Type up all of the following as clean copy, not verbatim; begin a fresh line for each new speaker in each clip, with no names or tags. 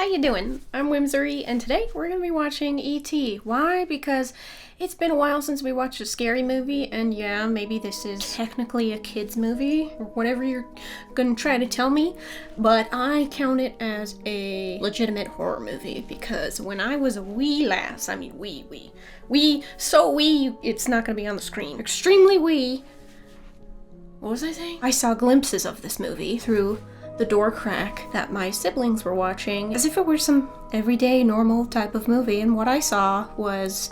How you doing? I'm Whimsery, and today we're going to be watching E.T. Why? Because it's been a while since we watched a scary movie, and yeah, maybe this is technically a kid's movie, or whatever you're going to try to tell me, but I count it as a legitimate horror movie, because when I was a wee lass, I mean so wee, it's not going to be on the screen, extremely wee. What was I saying? I saw glimpses of this movie through the door crack that my siblings were watching, as if it were some everyday, normal type of movie, and what I saw was...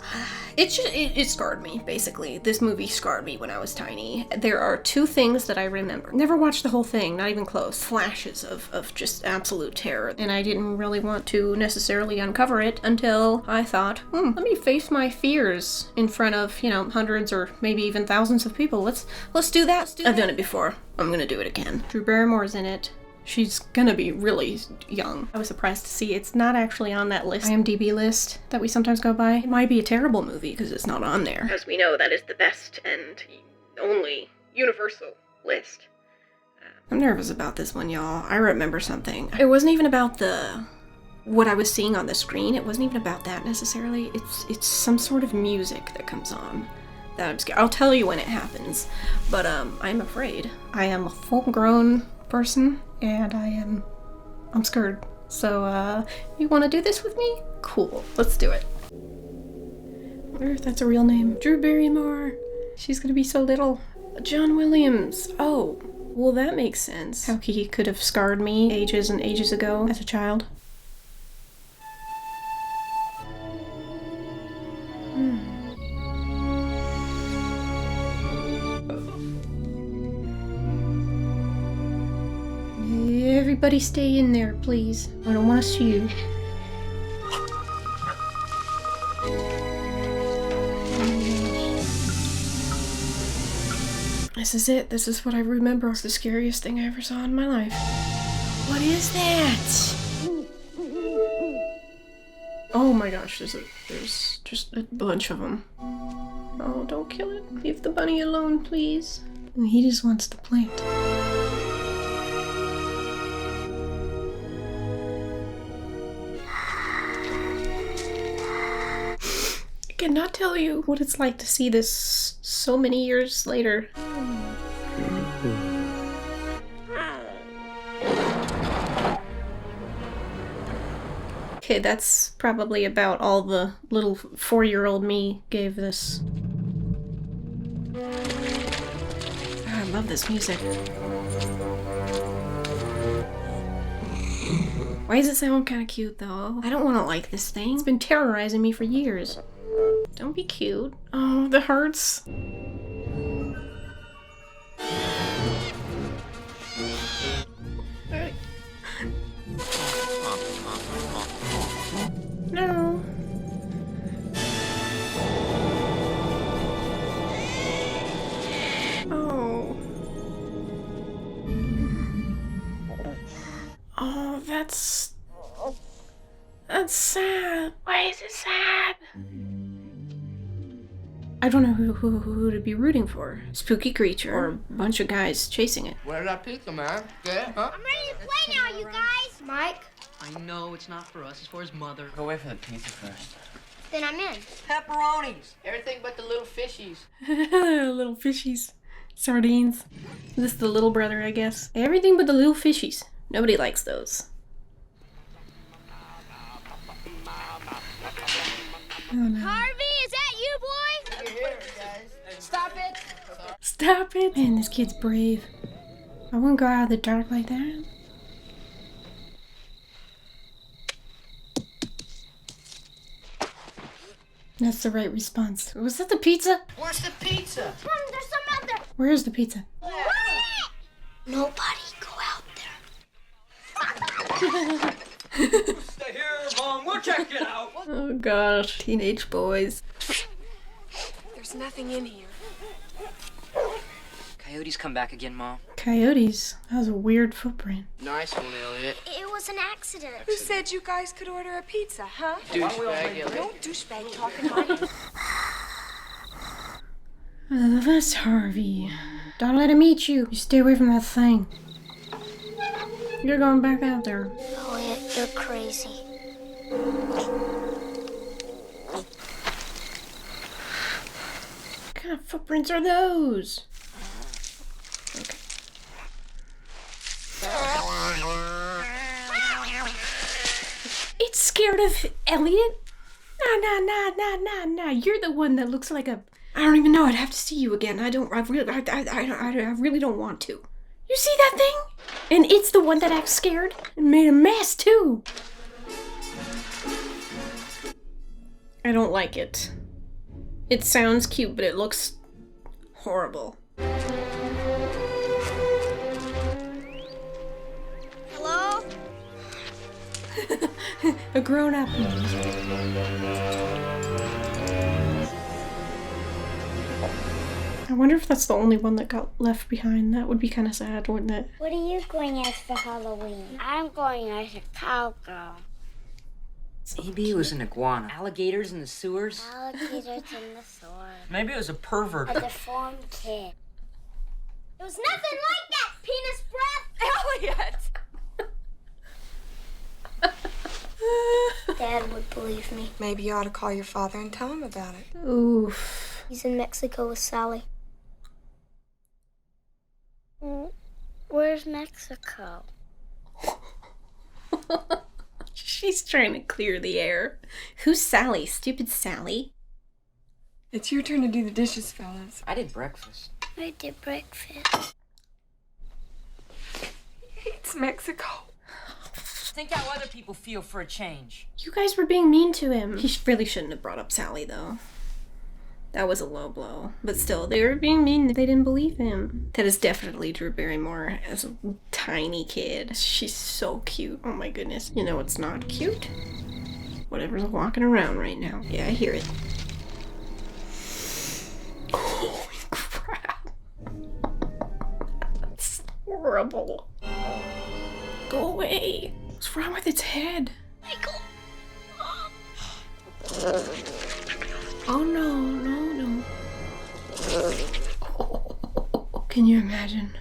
It scarred me, basically. This movie scarred me when I was tiny. There are two things that I remember. Never watched the whole thing, not even close. Flashes of just absolute terror, and I didn't really want to necessarily uncover it until I thought, let me face my fears in front of, hundreds or maybe even thousands of people. Let's do that. I've done it before. I'm gonna do it again. Drew Barrymore's in it. She's gonna be really young. I was surprised to see it's not actually on that list, IMDb list that we sometimes go by. It might be a terrible movie because it's not on there. As we know, that is the best and only universal list. I'm nervous about this one, y'all. I remember something. It wasn't even about what I was seeing on the screen. It wasn't even about that necessarily. It's some sort of music that comes on that I'm scared. I'll tell you when it happens, but I'm afraid. I am a full-grown person, and I'm scared. So, you wanna do this with me? Cool, let's do it. I wonder if that's a real name. Drew Barrymore. She's gonna be so little. John Williams. Oh, well that makes sense. How he could have scarred me ages and ages ago as a child. Everybody stay in there, please. I don't want to see you. This is it. This is what I remember. It's the scariest thing I ever saw in my life. What is that? Oh my gosh, there's just a bunch of them. Oh, don't kill it. Leave the bunny alone, please. He just wants to plant. I cannot tell you what it's like to see this so many years later. Okay, that's probably about all the little 4-year-old me gave this. I love this music. Why does it sound kind of cute though? I don't want to like this thing. It's been terrorizing me for years. Don't be cute. Oh, the hearts. No. Oh. Oh, that's sad. Why is it sad? I don't know who to be rooting for. Spooky creature or a bunch of guys chasing it.
Where's that pizza, man? Good, huh?
I'm ready to play now, you guys. Mike?
I know, it's not for us, it's for his mother.
Go away for the pizza first.
Then I'm in.
Pepperonis! Everything but the little fishies.
Little fishies. Sardines. This is the little brother, I guess. Everything but the little fishies. Nobody likes those. Oh no.
Harvey, is that you, boy?
You're here, guys. Stop it!
Stop it! Man, this kid's brave. I wouldn't go out of the dark like that. That's the right response. Was that the pizza?
Where's the pizza?
There's some out there.
Where's the pizza?
Nobody go out there.
Stay here, Mom, we'll check it out.
Oh gosh, teenage boys.
There's nothing in here.
Coyotes come back again, Mom.
Coyotes. That was a weird footprint.
Nice one, Elliot.
It was an accident.
Who said you guys could order a pizza, huh?
Douchebag, Elliot.
Don't douchebag talking about it.
That's Harvey. Don't let him eat you. You stay away from that thing. You're going back out there.
Elliot, You're crazy.
What kind of footprints are those? Okay. It's scared of Elliot? Nah. You're the one that looks like a... I don't even know. I'd have to see you again. I really don't want to. You see that thing? And it's the one that acts scared and made a mess too. I don't like it. It sounds cute, but it looks horrible.
Hello?
A grown-up. I wonder if that's the only one that got left behind. That would be kind of sad, wouldn't it?
What are you going as for Halloween? I'm going as a cowgirl.
Maybe it was an iguana. Alligators in the sewers?
Alligators in the sword.
Maybe it was a pervert.
A deformed kid. It was nothing like that, penis breath!
Elliot!
Dad would believe me.
Maybe you ought to call your father and tell him about it.
Oof.
He's in Mexico with Sally. Where's Mexico?
She's trying to clear the air. Who's Sally? Stupid Sally.
It's your turn to do the dishes, fellas.
I did breakfast.
I did breakfast.
It's Mexico.
Think how other people feel for a change.
You guys were being mean to him. He really shouldn't have brought up Sally, though. That was a low blow. But still, they were being mean. They didn't believe him. That is definitely Drew Barrymore as a tiny kid. She's so cute. Oh my goodness. You know it's not cute? Whatever's walking around right now. Yeah, I hear it. Holy crap. That's horrible. Go away. What's wrong with its head?
Michael!
Oh no. Can you imagine?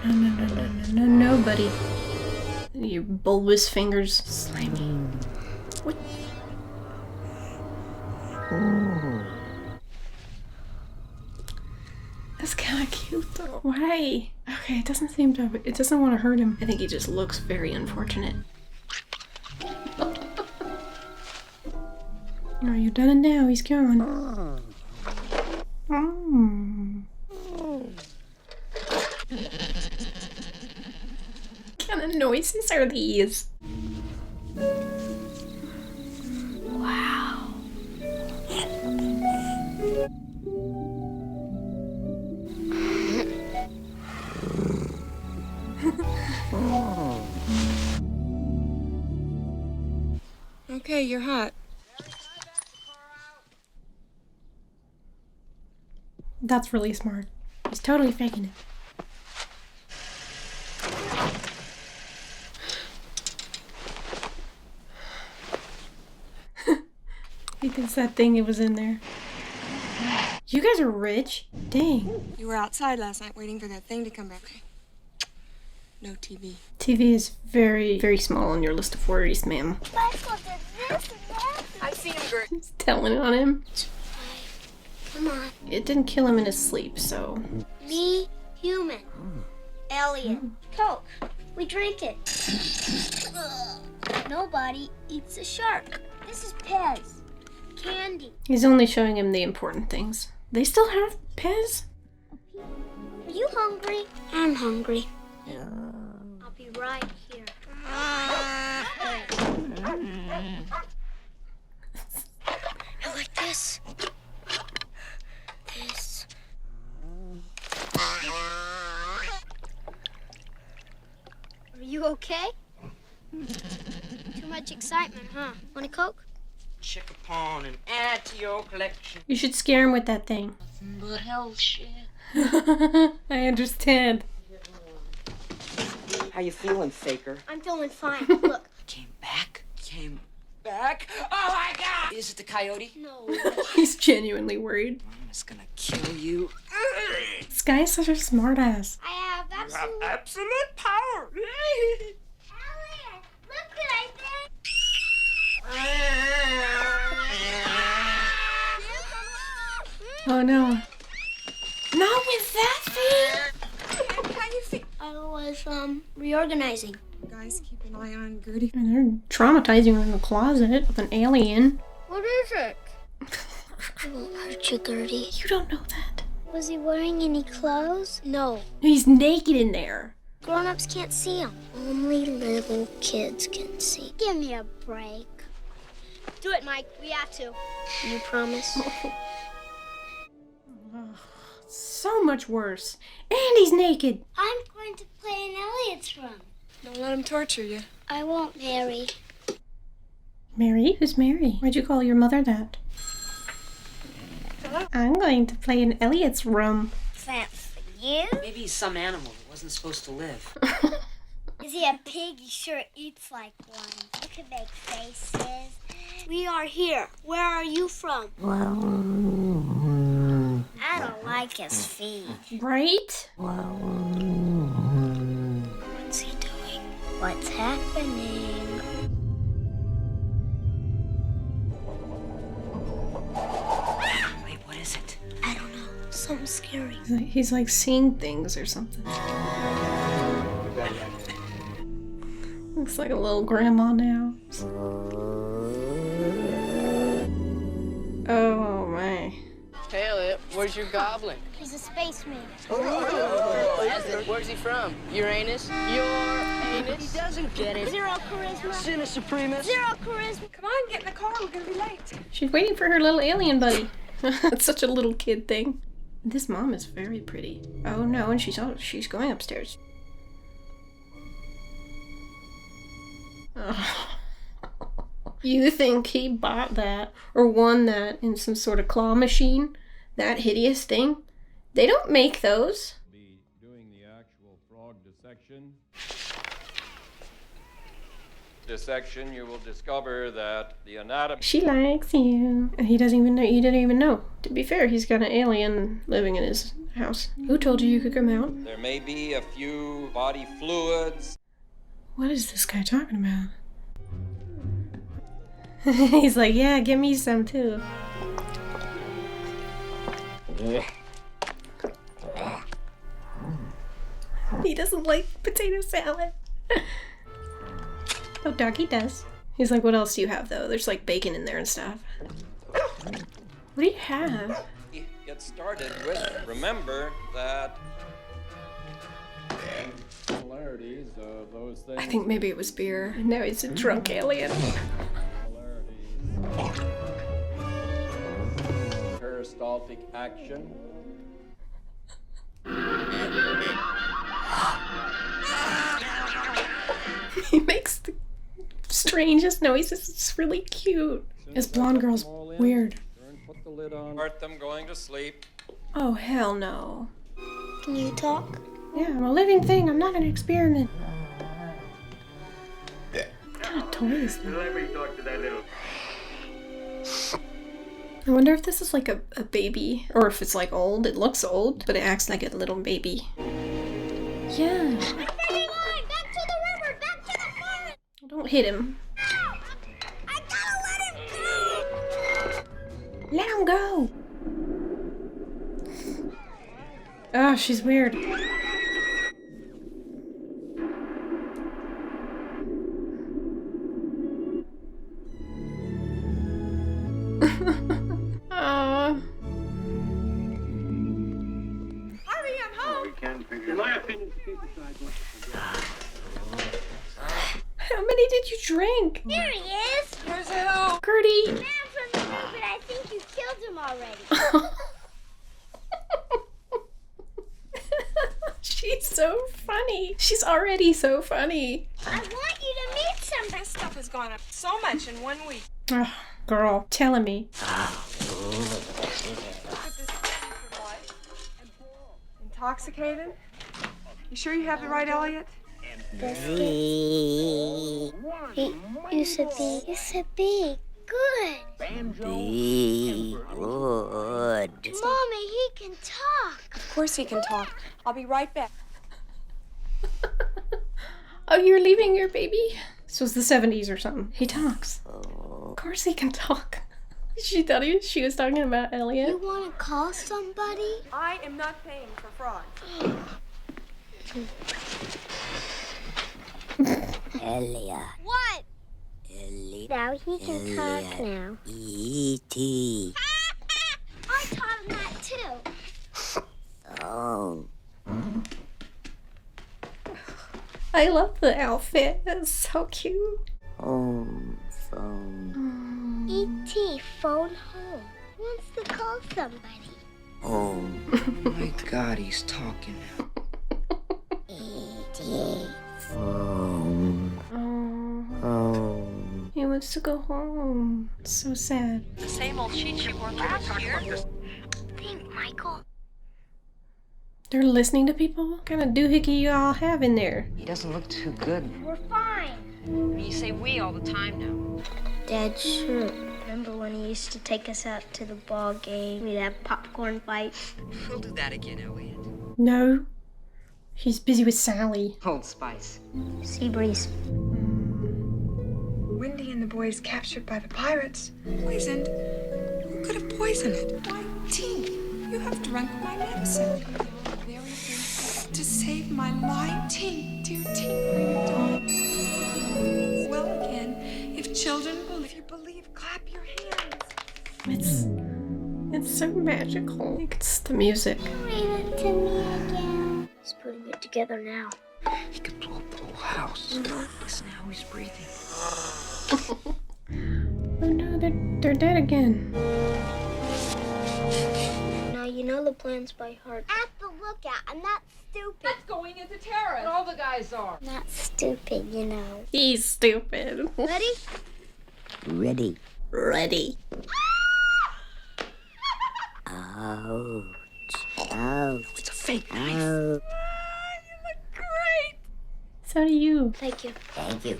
No, buddy. Your bulbous fingers slimy. What? That's kind of cute though. Why? Okay, it doesn't want to hurt him. I think he just looks very unfortunate. Oh, you're done now. He's gone. What kind of noises are these? Wow.
Okay, you're hot.
That's really smart. He's totally faking it. He thinks that thing was in there. You guys are rich. Dang.
You were outside last night waiting for that thing to come back. No TV.
TV is very, very small on your list of worries, ma'am.
Michael did this and that.
I've seen him, Gert.
He's telling on him.
Come on.
It didn't kill him in his sleep, so...
Be human. Elliot. Coke. We drink it. Nobody eats a shark. This is Pez. Candy.
He's only showing him the important things. They still have Pez?
Are you hungry? I'm hungry. I'll be right here. You like this? This. Are you okay? Too much excitement, huh? Want a Coke?
Check upon and add to your collection.
You should scare him with that thing.
But hell shit.
I understand.
How you feeling, Faker?
I'm feeling fine. Look.
Came back? Oh my god! Is it the coyote?
No.
He's genuinely worried.
I'm just gonna kill you.
This guy is such a smartass.
I have absolute
Absolute power!
Elliot, look what I
Oh no. Not with that thing!
How you feel?
I was, reorganizing.
Guys, keep an eye on Gertie.
And they're traumatizing her in the closet with an alien.
What is it? I won't hurt you, Gertie.
You don't know that.
Was he wearing any clothes? No.
He's naked in there.
Grown-ups can't see him. Only little kids can see. Give me a break. Do it, Mike. We have to. You promise?
So much worse. And he's naked.
I'm going to play in Elliot's room.
Don't let him torture you.
I won't, Mary.
Mary? Who's Mary? Why'd you call your mother that? I'm going to play in Elliot's room.
Is that for you?
Maybe he's some animal that wasn't supposed to live.
Is he a pig? He sure eats like one. You can make faces. We are here. Where are you from? I don't like his feet.
Right?
What's he doing? What's happening?
Wait, what is it?
I don't know. Something scary.
He's like seeing things or something. Looks like a little grandma now. Oh my.
Hey, Elliot, where's your goblin?
He's a spaceman.
Where's he from? Uranus? Your anus? He doesn't get it.
Zero charisma.
Sinner Supremus.
Zero charisma.
Come on, get in the car. We're gonna be late.
She's waiting for her little alien buddy. It's such a little kid thing. This mom is very pretty. Oh no, and she's going upstairs. Oh. You think he bought that or won that in some sort of claw machine? That hideous thing? They don't make those.
Be doing the actual frog dissection. Dissection, you will discover that the anatomy.
She likes you. And he doesn't even know. You didn't even know. To be fair, he's got an alien living in his house. Who told you could come out?
There may be a few body fluids.
What is this guy talking about? He's like, yeah, give me some too. He doesn't like potato salad. Oh, doggy does. He's like, what else do you have though? There's like bacon in there and stuff. What do you have?
Get started with, remember that polarities of those things.
I think maybe it was beer. No, he's a drunk alien.
Peristaltic action.
He makes the strangest noises. It's really cute. This blonde girl's weird.
Put the lid on. Start them going to sleep.
Oh, hell no.
Can you talk?
Yeah, I'm a living thing. I'm not an experiment. What kind of toy is that?
Let me talk to that little.
I wonder if this is like a baby, or if it's like old. It looks old, but it acts like a little baby. Yeah.
Back to the river! Back to the forest!
Don't hit him.
I gotta let him go!
Let him go. Oh, she's weird. Aw.
Hurry, I'm home.
We can figure it out.
How many did you drink?
There he is!
Where's who?
Gertie.
Man from the moon, but I think you killed him already.
She's so funny. She's already so funny.
I want you to meet somebody.
That stuff has gone up so much in 1 week.
Oh, girl, telling me.
Put this for life. Intoxicated? You sure you have the right Elliot?
He used to be good. Mommy, he can talk.
Of course he can talk. I'll be right back.
Oh, you're leaving your baby? This was the 70s or something. He talks. Of course he can talk. She thought she was talking about Elliot.
You want to call somebody?
I am not paying for fraud.
Elliot.
What?
Elliot.
Now he can talk now.
E.T.
I taught him that too.
Oh.
I love the outfit. It's so cute.
Home phone.
E.T. phone home. Wants to call somebody.
Home.
Oh my God, he's talking now.
E.T.
Phone.
Oh,
Home.
he wants to go home. So sad.
The same old sheet she wore last year.
Think, Michael.
They're listening to people? What kind of doohickey you all have in there?
He doesn't look too good.
We're fine.
You say we all the time now.
Dad, sure. Remember when he used to take us out to the ball game? We'd have popcorn fights.
We'll do that again, Elliot.
No. He's busy with Sally.
Old Spice.
Sea breeze.
Wendy and the boys captured by the pirates. Poisoned? Who could have poisoned it? Why, Tea, you have drunk my medicine. Very thing to save my life. Tea, dear Tea, are you dying? Well again, if children believe, if you believe, clap your hands.
It's so magical. It's the music.
Read it to me again. He's putting it together now.
He could blow up the whole house. Listen how he's breathing.
Oh no, they're dead again.
Now you know the plans by heart. At the lookout. I'm not stupid.
Going as a terrorist. All the guys are.
Not stupid, you know.
He's stupid.
Ready?
Ready.
Ready.
Ouch. Ouch.
It's a fake knife.
Ouch.
So do you.
Thank you.
Thank you.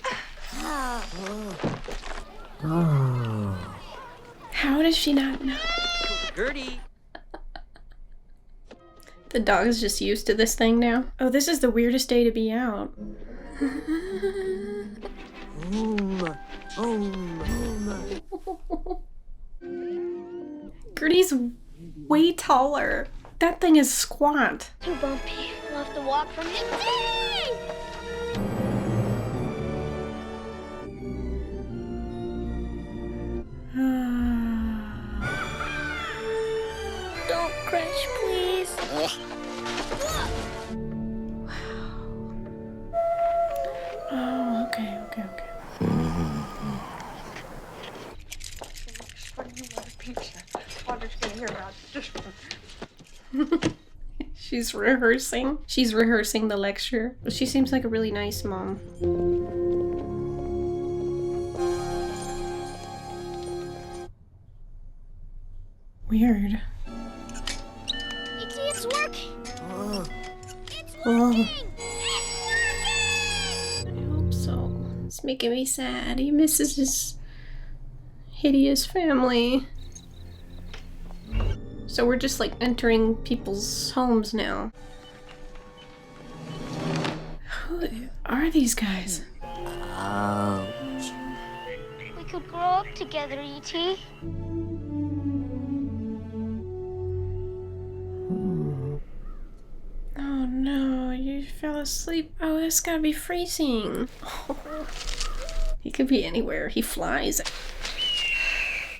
How does she not know?
Gertie.
The dog is just used to this thing now. Oh, this is the weirdest day to be out.
Home. Home.
Gertie's way taller. That thing is squat.
Too bumpy. We'll have to walk from it. Don't crash, please.
Oh, okay. She's rehearsing. She's rehearsing the lecture. She seems like a really nice mom. Weird.
It's working.
Oh.
It's
Oh.
working. It's working.
I hope so. It's making me sad. He misses his hideous family. So we're just like entering people's homes now. Who are these guys?
Ouch.
We could grow up together, E.T.
Oh no, you fell asleep. Oh, that's gotta be freezing. He could be anywhere. He flies.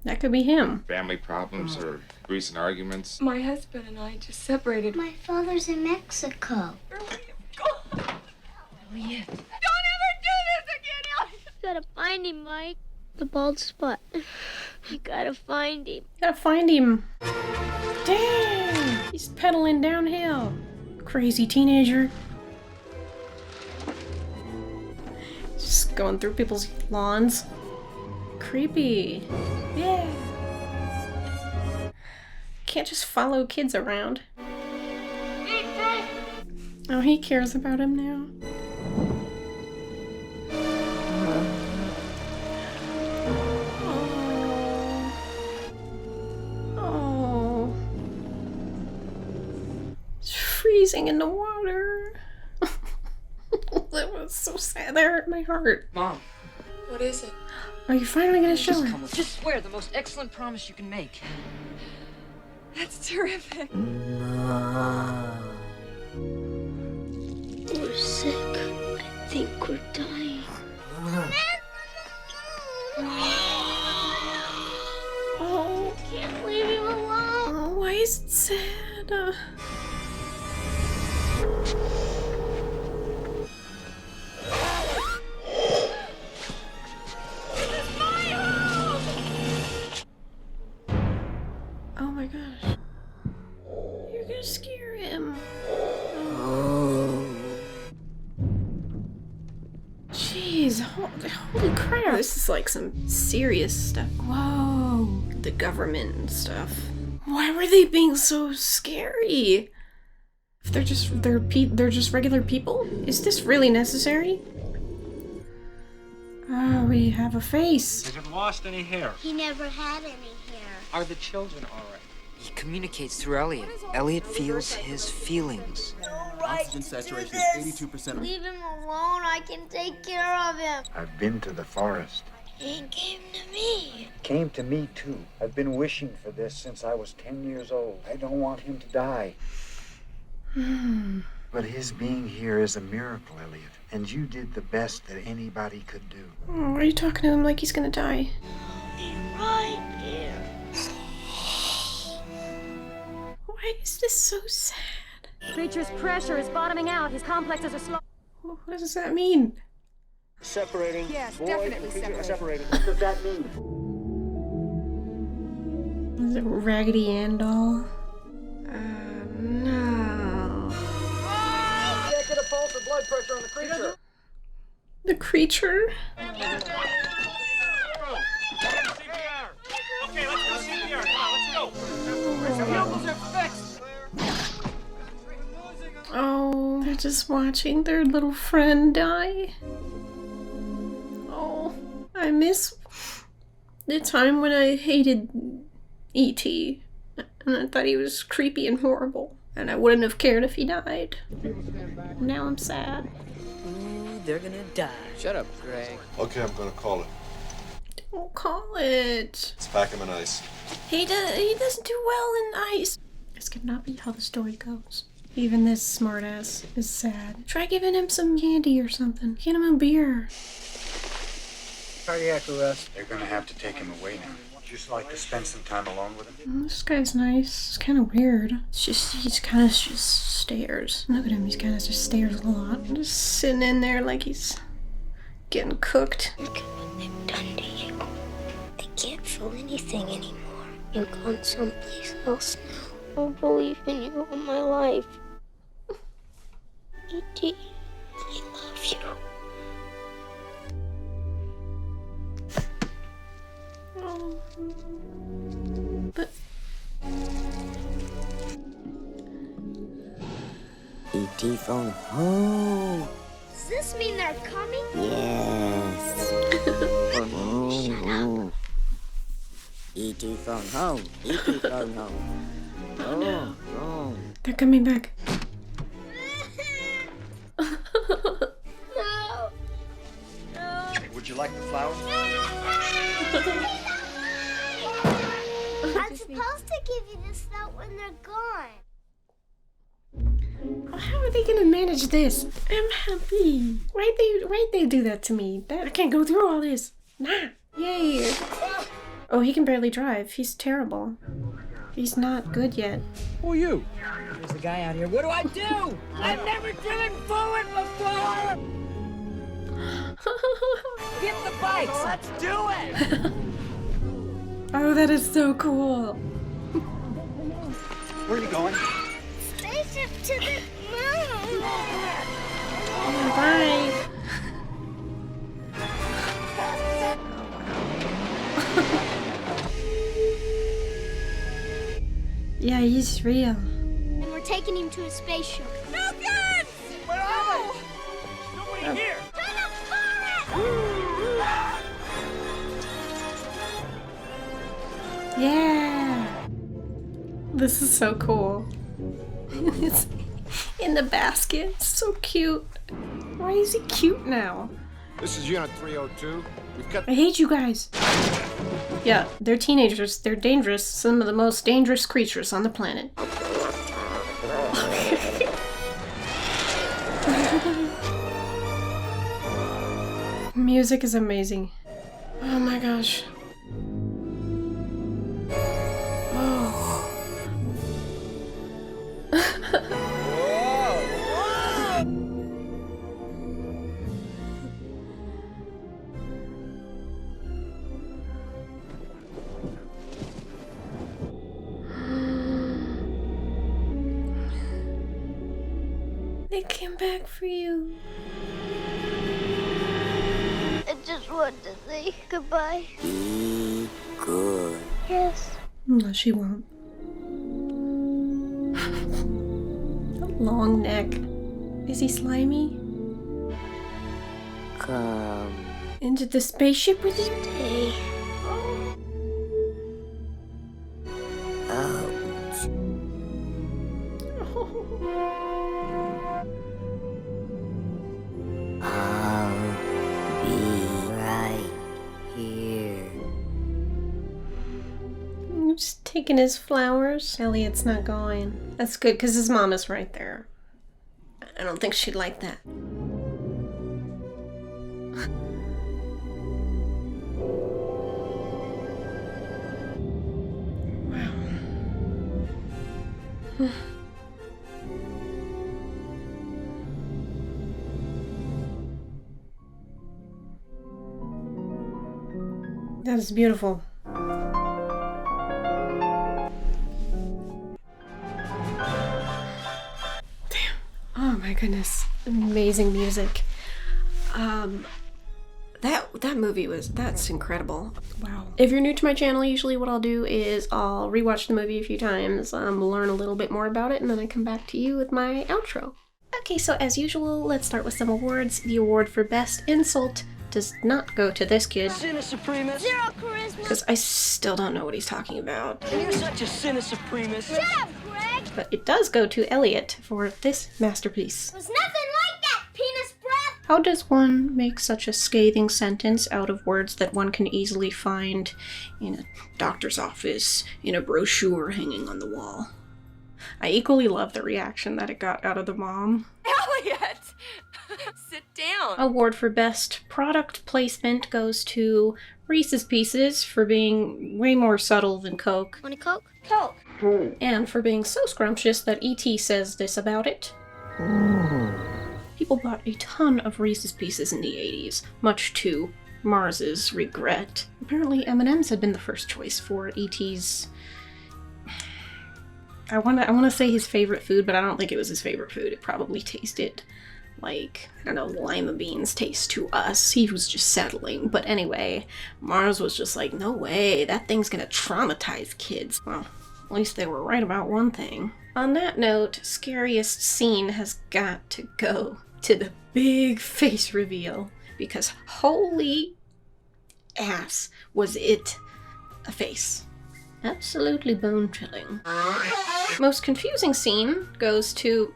That could be him.
Family problems or recent arguments.
My husband and I just separated.
My father's in Mexico.
Elliot.
You gotta find him, Mike. The bald spot. You gotta find him.
Gotta find him. Dang! He's pedaling downhill. Crazy teenager. Just going through people's lawns. Creepy. Yeah. Can't just follow kids around. Oh, he cares about him now. Oh. It's freezing in the water. That was so sad. That hurt my heart.
Mom.
What is it?
Are you finally gonna show her?
Just swear the most excellent promise you can make.
That's terrific.
We're sick. I think we're dying.
Oh,
Can't leave him alone.
oh, why is it sad? Oh my gosh. You're gonna scare him. Jeez, holy crap. This is like some serious stuff. Whoa. The government and stuff. Why were they being so scary? If they're just regular people? Is this really necessary? Ah, we have a face.
Has it lost any hair?
He never had any hair.
Are the children all right?
He communicates through Elliot. Elliot feels his feelings.
Oxygen saturation is 82%.
Leave him alone. I can take care of him.
I've been to the forest.
He came to me.
Came to me too. I've been wishing for this since I was 10 years old. I don't want him to die. But his being here is a miracle, Elliot. And you did the best that anybody could do.
Oh, why are you talking to him like he's gonna die?
Be right here.
Why is this so sad?
Creature's pressure is bottoming out. His complexes are slow.
What does that mean?
Separating.
Yes,
Boy
definitely
and creature are
separating.
separating. What does that mean?
Is it Raggedy Ann doll? No.
Can't get a pulse or blood pressure on the creature.
The creature?
Okay, let's go CPR. Come on, let's go. The uncles are fixed.
Oh, they're just watching their little friend die. Oh, I miss the time when I hated E.T. and I thought he was creepy and horrible, and I wouldn't have cared if he died. Now I'm sad.
Ooh, they're gonna die. Shut up, Greg.
Okay, I'm gonna call it.
Don't call it.
Let's pack him in ice.
He doesn't do well in ice. This could not be how the story goes. Even this smartass is sad. Try giving him some candy or something. Get him a beer.
Cardiac arrest. They're gonna have to take him away now. Would you just like to spend some time alone with him?
This guy's nice. It's kind of weird. It's just, he's kind of just stares. Look at him, he's kind of just stares a lot. Just sitting in there like he's getting cooked.
Look at what they've done to you. I can't feel anything anymore. You're gone someplace else now. I'll believe in you all my life. E.T., I love you.
Oh. But
E.T. phone home.
Does this mean they're coming?
Yes. E.T. phone home. E.T. phone home.
Oh no.
Oh.
They're coming back.
No. No.
Would you like the flowers?
I'm supposed to give you this note when they're gone.
How are they gonna manage this? I'm happy. Why'd they do that to me? I can't go through all this. Nah. Yay. Oh, he can barely drive. He's terrible. He's not good yet.
Who are you?
There's a guy out here. What do I do? I've never driven forward before! Get the bikes! Let's do it!
Oh, that is so cool.
Where are you going?
Spaceship to the moon.
Bye. Yeah, he's real.
And we're taking him to a spaceship.
No guns!
Where are they? There's nobody here.
Turn up for it!
Yeah. This is so cool. It's in the basket. It's so cute. Why is he cute now?
This is Unit 302.
I hate you guys. Yeah, they're teenagers. They're dangerous. Some of the most dangerous creatures on the planet. Music is amazing. Oh my gosh. Oh. They came back for you.
I just want to say goodbye.
Be good.
Yes.
No, she won't. A long neck. Is he slimy?
Come.
Into the spaceship with you?
Stay.
Out. I'll be right here.
I'm just taking his flowers. Elliot's not going. That's good, because his mom is right there. I don't think she'd like that. Wow. That is beautiful. Damn. Oh my goodness. Amazing music. That movie that's incredible. Wow. If you're new to my channel, usually what I'll do is I'll rewatch the movie a few times, learn a little bit more about it, and then I come back to you with my outro. Okay, so as usual, let's start with some awards. The award for Best Insult does not go to this kid.
Sinner Supremus.
Zero charisma.
Because I still don't know what he's talking about.
And you're such a Sinner Supremus.
Shut up, Greg.
But it does go to Elliot for this masterpiece.
It was nothing like that, penis breath.
How does one make such a scathing sentence out of words that one can easily find in a doctor's office, in a brochure hanging on the wall? I equally love the reaction that it got out of the mom.
Elliot! Sit down.
Award for Best Product Placement goes to Reese's Pieces for being way more subtle than Coke.
Want a Coke? Coke.
And for being so scrumptious that E.T. says this about it. People bought a ton of Reese's Pieces in the 80s, much to Mars's regret. Apparently M&M's had been the first choice for E.T.'s... I wanna say his favorite food, but I don't think it was his favorite food. It probably tasted like, I don't know, lima beans taste to us. He was just settling. But anyway, Mars was just like, no way, that thing's gonna traumatize kids. Well, at least they were right about one thing. On that note, scariest scene has got to go to the big face reveal, because holy ass was it a face. Absolutely bone-chilling. Most confusing scene goes to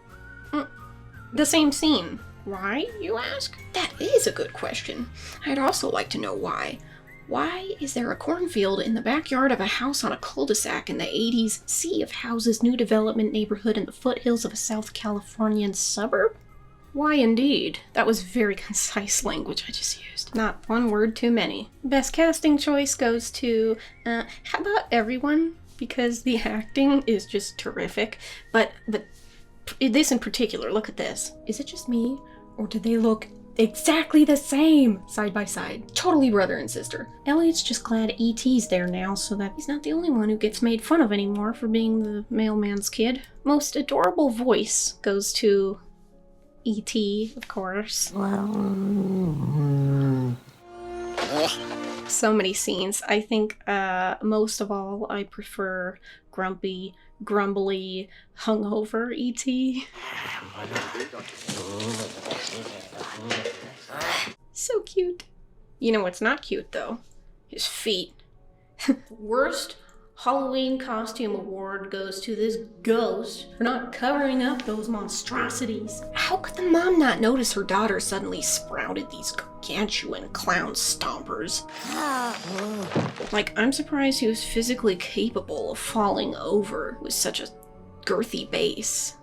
the same scene. Why, you ask? That is a good question. I'd also like to know why. Why is there a cornfield in the backyard of a house on a cul-de-sac in the 80s sea of houses new development neighborhood in the foothills of a South Californian suburb? Why indeed. That was very concise language I just used. Not one word too many. Best casting choice goes to, how about everyone? Because the acting is just terrific. But this in particular, look at this. Is it just me? Or do they look exactly the same side by side? Totally brother and sister. Elliot's just glad E.T.'s there now so that he's not the only one who gets made fun of anymore for being the mailman's kid. Most adorable voice goes to E.T., of course. So many scenes. I think most of all I prefer grumpy, grumbly, hungover E.T. So cute. You know what's not cute though? His feet. Worst Halloween costume award goes to this ghost for not covering up those monstrosities. How could the mom not notice her daughter suddenly sprouted these gargantuan clown stompers? Like, I'm surprised he was physically capable of falling over with such a girthy base.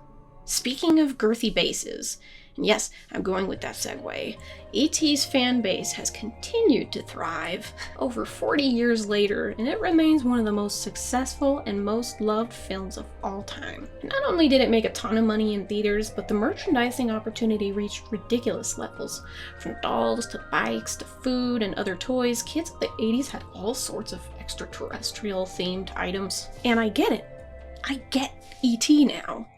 Speaking of girthy bases, and yes, I'm going with that segue, E.T.'s fan base has continued to thrive over 40 years later, and it remains one of the most successful and most loved films of all time. Not only did it make a ton of money in theaters, but the merchandising opportunity reached ridiculous levels. From dolls to bikes to food and other toys, kids of the 80s had all sorts of extraterrestrial themed items. And I get it. I get E.T. now.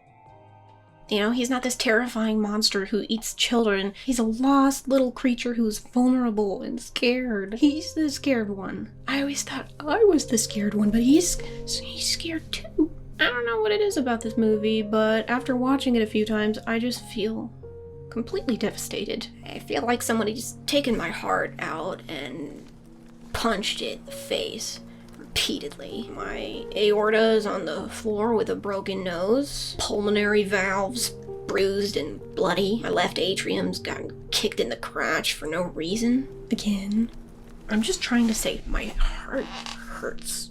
You know, he's not this terrifying monster who eats children. He's a lost little creature who's vulnerable and scared. He's the scared one. I always thought I was the scared one, but he's scared too. I don't know what it is about this movie, but after watching it a few times, I just feel completely devastated. I feel like somebody's taken my heart out and punched it in the face. Repeatedly. My aorta is on the floor with a broken nose. Pulmonary valves bruised and bloody. My left atrium's gotten kicked in the crotch for no reason. Again. I'm just trying to say my heart hurts.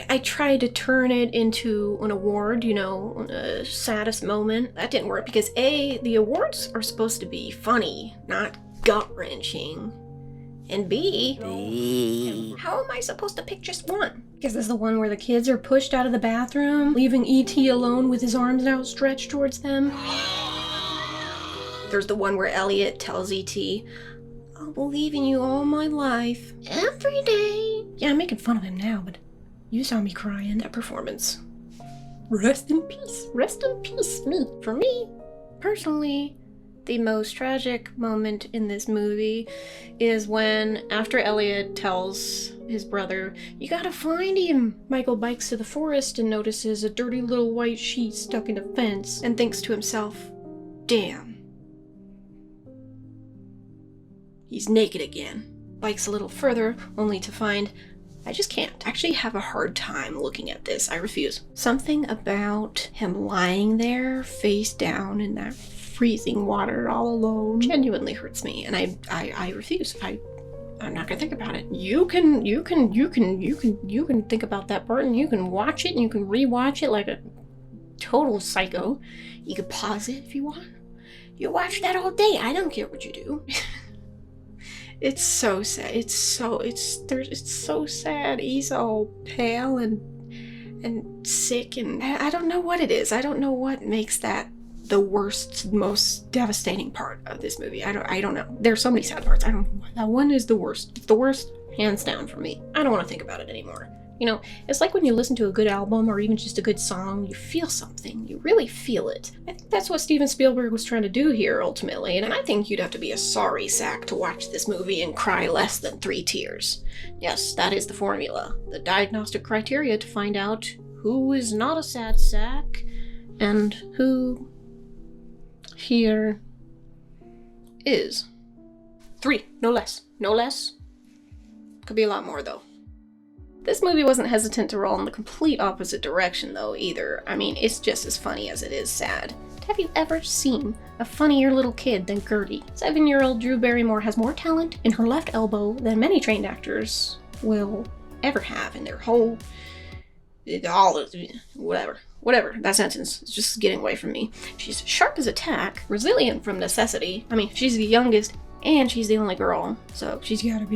I tried to turn it into an award, you know, a saddest moment. That didn't work because A, the awards are supposed to be funny, not gut-wrenching. And B, how am I supposed to pick just one? Because there's the one where the kids are pushed out of the bathroom, leaving E.T. alone with his arms outstretched towards them. There's the one where Elliot tells E.T., I'll believe in you all my life, every day. Yeah, I'm making fun of him now, but you saw me crying. That performance. Rest in peace. Rest in peace, me. For me, personally, the most tragic moment in this movie is when, after Elliot tells his brother, you gotta find him, Michael bikes to the forest and notices a dirty little white sheet stuck in a fence and thinks to himself, damn. He's naked again. Bikes a little further, only to find, I just can't. I actually have a hard time looking at this. I refuse. Something about him lying there, face down in that freezing water all alone genuinely hurts me, and I refuse. I'm not gonna think about it. You can think about that part, and you can watch it, and you can rewatch it like a total psycho. You can pause it if you want. You watch that all day. I don't care what you do. It's so sad. It's so sad. He's all pale and sick, and I don't know what it is. I don't know what makes that the worst, most devastating part of this movie. I don't know. There are so many sad parts. I don't know why. That one is the worst. It's the worst, hands down, for me. I don't want to think about it anymore. You know, it's like when you listen to a good album or even just a good song, you feel something. You really feel it. I think that's what Steven Spielberg was trying to do here, ultimately, and I think you'd have to be a sorry sack to watch this movie and cry less than 3 tears. Yes, that is the formula. The diagnostic criteria to find out who is not a sad sack and who here is 3, no less. No less. Could be a lot more, though. This movie wasn't hesitant to roll in the complete opposite direction, though, either. I mean, it's just as funny as it is sad. Have you ever seen a funnier little kid than Gertie? 7-year-old Drew Barrymore has more talent in her left elbow than many trained actors will ever have in their whole... Whatever, that sentence is just getting away from me. She's sharp as a tack, resilient from necessity. I mean, she's the youngest, and she's the only girl, so she's gotta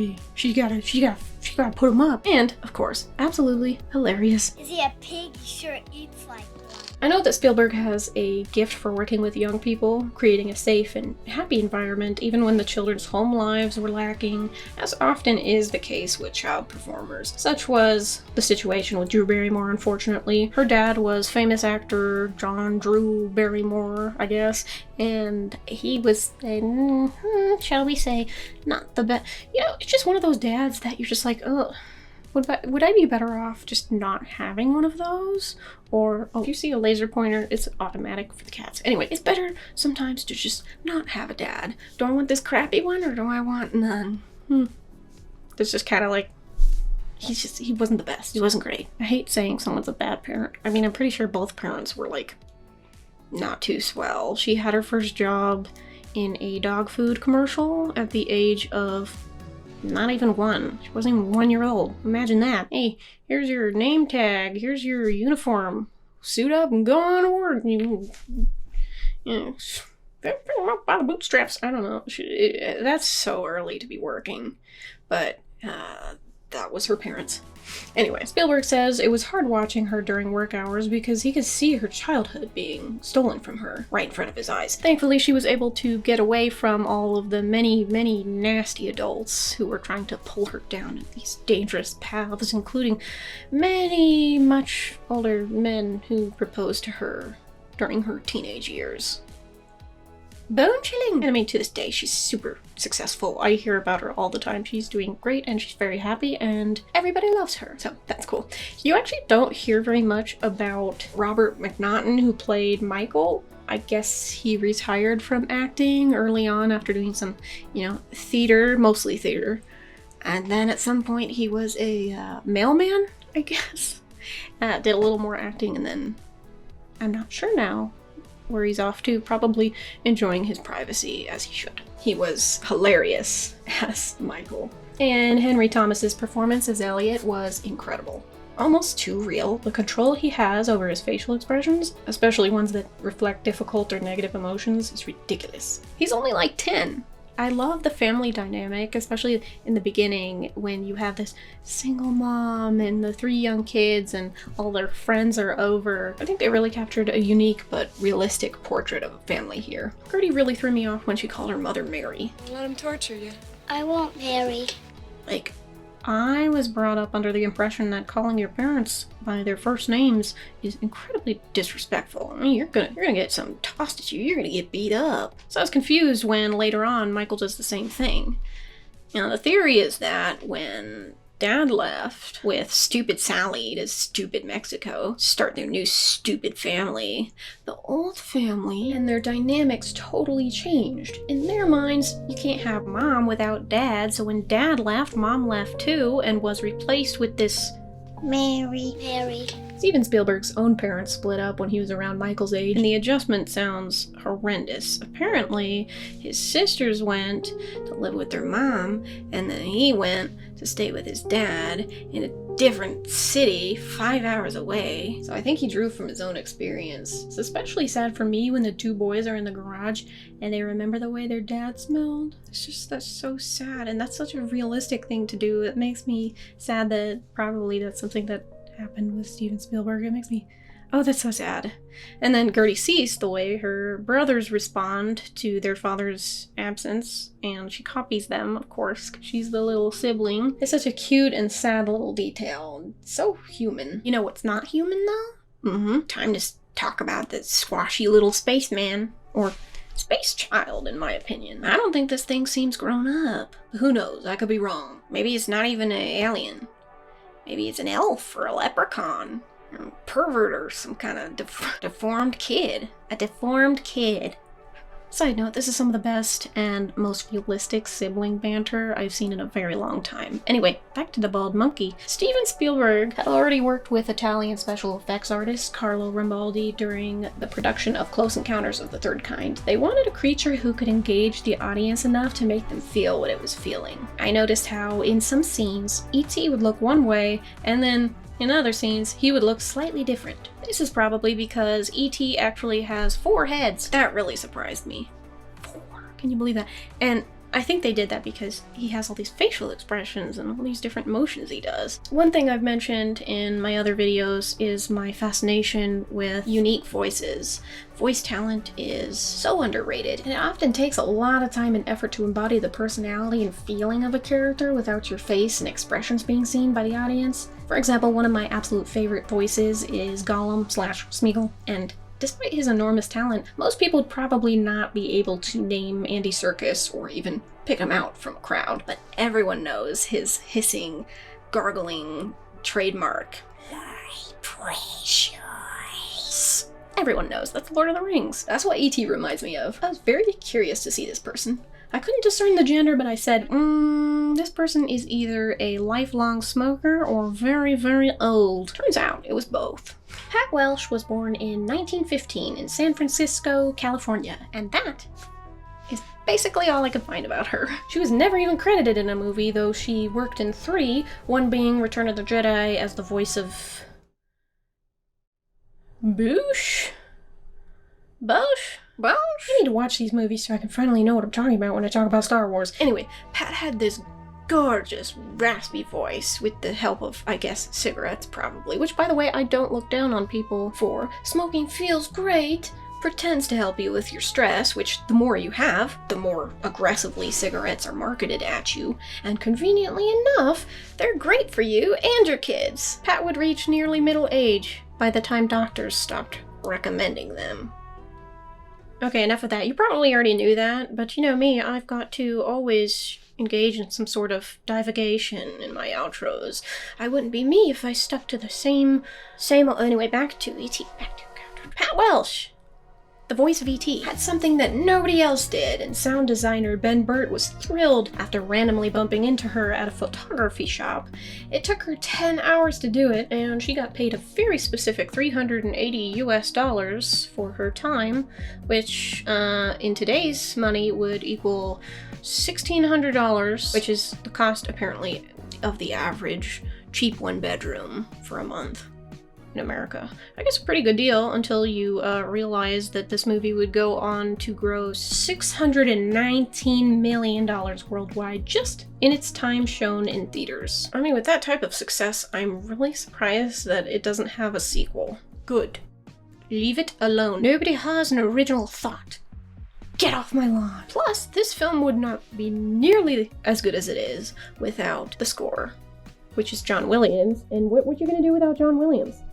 put him up. And, of course, absolutely hilarious.
Is he a pig? He sure eats like one.
I know that Spielberg has a gift for working with young people, creating a safe and happy environment even when the children's home lives were lacking, as often is the case with child performers. Such was the situation with Drew Barrymore, unfortunately. Her dad was famous actor John Drew Barrymore, I guess, and he was, shall we say, not the best. You know, it's just one of those dads that you're just like, ugh. Would I be better off just not having one of those? Or, if you see a laser pointer, it's automatic for the cats. Anyway, it's better sometimes to just not have a dad. Do I want this crappy one or do I want none? It's just kind of like he wasn't the best. He wasn't great. I hate saying someone's a bad parent. I mean, I'm pretty sure both parents were like not too swell. She had her first job in a dog food commercial at the age of not even 1. She wasn't even 1 year old. Imagine that. Hey, here's your name tag. Here's your uniform. Suit up and go on to work. You know, by the bootstraps. I don't know. That's so early to be working. But that was her parents. Anyway, Spielberg says it was hard watching her during work hours because he could see her childhood being stolen from her right in front of his eyes. Thankfully, she was able to get away from all of the many, many nasty adults who were trying to pull her down these dangerous paths, including many much older men who proposed to her during her teenage years. Bone chilling! And I mean, to this day, she's super successful. I hear about her all the time. She's doing great and she's very happy and everybody loves her. So that's cool. You actually don't hear very much about Robert McNaughton, who played Michael. I guess he retired from acting early on after doing some, theater, mostly theater. And then at some point he was a mailman, I guess. Did a little more acting and then I'm not sure now where he's off to, probably enjoying his privacy as he should. He was hilarious as Michael. And Henry Thomas's performance as Elliot was incredible. Almost too real. The control he has over his facial expressions, especially ones that reflect difficult or negative emotions, is ridiculous. He's only like 10. I love the family dynamic, especially in the beginning when you have this single mom and the 3 young kids and all their friends are over. I think they really captured a unique but realistic portrait of a family here. Gertie really threw me off when she called her mother Mary.
Let him torture you.
I won't, Mary.
Like, I was brought up under the impression that calling your parents by their first names is incredibly disrespectful. I mean, you're gonna get something tossed at you. You're gonna get beat up. So I was confused when later on Michael does the same thing. The theory is that when Dad left with stupid Sally to stupid Mexico, start their new stupid family, the old family and their dynamics totally changed. In their minds, you can't have Mom without Dad, so when Dad left, Mom left too and was replaced with this
Mary.
Steven Spielberg's own parents split up when he was around Michael's age, and the adjustment sounds horrendous. Apparently, his sisters went to live with their mom, and then he went to stay with his dad in a different city 5 hours away. So I think he drew from his own experience. It's especially sad for me when the 2 boys are in the garage and they remember the way their dad smelled. That's so sad, and that's such a realistic thing to do. It makes me sad that probably that's something that happened with Steven Spielberg. It makes me, oh, that's so sad. And then Gertie sees the way her brothers respond to their father's absence, and she copies them, of course, because she's the little sibling. It's such a cute and sad little detail. So human. You know what's not human, though? Time to talk about the squashy little spaceman, or space child, in my opinion. I don't think this thing seems grown up. But who knows? I could be wrong. Maybe it's not even an alien. Maybe it's an elf or a leprechaun, or a pervert or some kind of deformed kid. A deformed kid. Side note, this is some of the best and most realistic sibling banter I've seen in a very long time. Anyway, back to the bald monkey. Steven Spielberg had already worked with Italian special effects artist Carlo Rambaldi during the production of Close Encounters of the Third Kind. They wanted a creature who could engage the audience enough to make them feel what it was feeling. I noticed how in some scenes, E.T. would look one way, and then in other scenes, he would look slightly different. This is probably because E.T. actually has 4 heads. That really surprised me. 4. Can you believe that? And I think they did that because he has all these facial expressions and all these different motions he does. One thing I've mentioned in my other videos is my fascination with unique voices. Voice talent is so underrated, and it often takes a lot of time and effort to embody the personality and feeling of a character without your face and expressions being seen by the audience. For example, one of my absolute favorite voices is Gollum/Smeagol, and despite his enormous talent, most people would probably not be able to name Andy Serkis or even pick him out from a crowd, but everyone knows his hissing, gargling trademark. My precious. Everyone knows. That's Lord of the Rings. That's what E.T. reminds me of. I was very curious to see this person. I couldn't discern the gender, but I said, this person is either a lifelong smoker or very, very old. Turns out it was both. Pat Welsh was born in 1915 in San Francisco, California, and that is basically all I could find about her. She was never even credited in a movie, though she worked in 3, one being Return of the Jedi as the voice of Boushh? Bosch? I need to watch these movies so I can finally know what I'm talking about when I talk about Star Wars. Anyway, Pat had this gorgeous, raspy voice with the help of, I guess, cigarettes probably, which, by the way, I don't look down on people for. Smoking feels great, pretends to help you with your stress, which the more you have, the more aggressively cigarettes are marketed at you, and conveniently enough, they're great for you and your kids. Pat would reach nearly middle age by the time doctors stopped recommending them. Okay, enough of that. You probably already knew that, but you know me, I've got to always engage in some sort of divagation in my outros. I wouldn't be me if I stuck to the same anyway, back to E.T. Pat Welsh, the voice of E.T., had something that nobody else did, and sound designer Ben Burt was thrilled after randomly bumping into her at a photography shop. It took her 10 hours to do it, and she got paid a very specific $380 US for her time, which in today's money would equal $1,600, which is the cost, apparently, of the average cheap one-bedroom for a month in America. I guess a pretty good deal until you realize that this movie would go on to gross $619 million worldwide just in its time shown in theaters. I mean, with that type of success, I'm really surprised that it doesn't have a sequel. Good. Leave it alone. Nobody has an original thought. Get off my lawn. Plus, this film would not be nearly as good as it is without the score, which is John Williams. And what you gonna do without John Williams?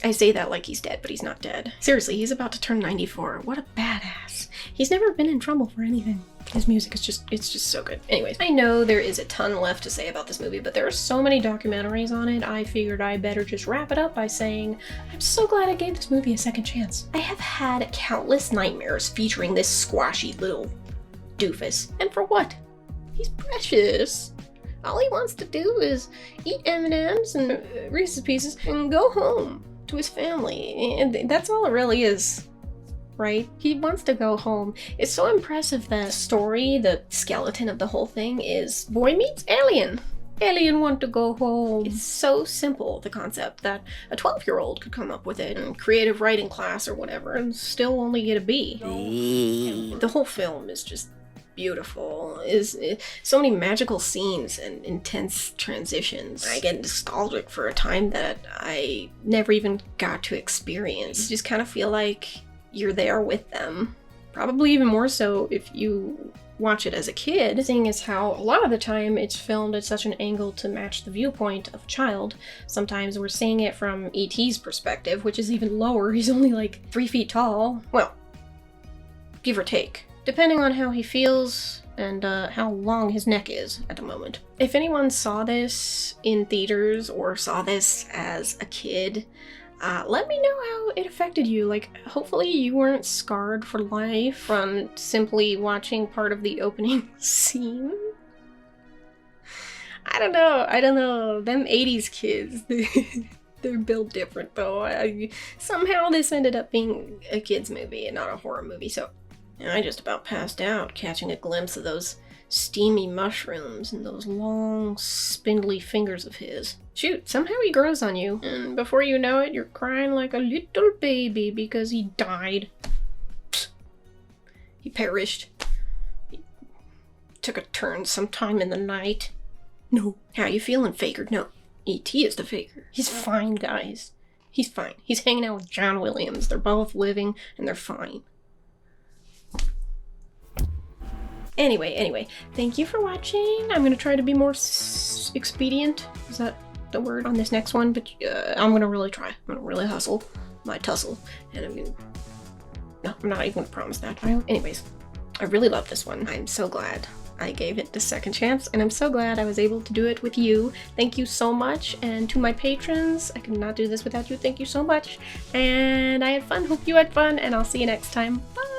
I say that like he's dead, but he's not dead. Seriously, he's about to turn 94. What a badass. He's never been in trouble for anything. His music is it's just so good. Anyways, I know there is a ton left to say about this movie, but there are so many documentaries on it, I figured I better just wrap it up by saying, I'm so glad I gave this movie a second chance. I have had countless nightmares featuring this squashy little doofus. And for what? He's precious. All he wants to do is eat M&Ms and Reese's Pieces and go home to his family. And that's all it really is, right? He wants to go home. It's so impressive that the story, the skeleton of the whole thing is boy meets alien. Alien want to go home. It's so simple, the concept, that a 12-year-old could come up with it in creative writing class or whatever and still only get a B. The whole film is just beautiful. So many magical scenes and intense transitions. I get nostalgic for a time that I never even got to experience. You just kind of feel like you're there with them. Probably even more so if you watch it as a kid, seeing as how a lot of the time it's filmed at such an angle to match the viewpoint of a child. Sometimes we're seeing it from E.T.'s perspective, which is even lower. He's only like 3 feet tall. Well, give or take, depending on how he feels and how long his neck is at the moment. If anyone saw this in theaters or saw this as a kid, let me know how it affected you. Like, hopefully you weren't scarred for life from simply watching part of the opening scene. I don't know. Them 80s kids, they're built different though. Somehow this ended up being a kid's movie and not a horror movie, so I just about passed out catching a glimpse of those steamy mushrooms and those long, spindly fingers of his. Shoot, somehow he grows on you, and before you know it, you're crying like a little baby because he died. He perished. He took a turn sometime in the night. No. How you feeling, faker? No. E.T. is the faker. He's fine, guys. He's fine. He's hanging out with John Williams. They're both living, and they're fine. Anyway, thank you for watching. I'm gonna try to be more expedient. Is that the word on this next one? But I'm gonna really try. I'm gonna really hustle my tussle. And no, I'm not even gonna promise that. Anyways, I really love this one. I'm so glad I gave it the second chance, and I'm so glad I was able to do it with you. Thank you so much. And to my patrons, I could not do this without you. Thank you so much. And I had fun. Hope you had fun, and I'll see you next time. Bye!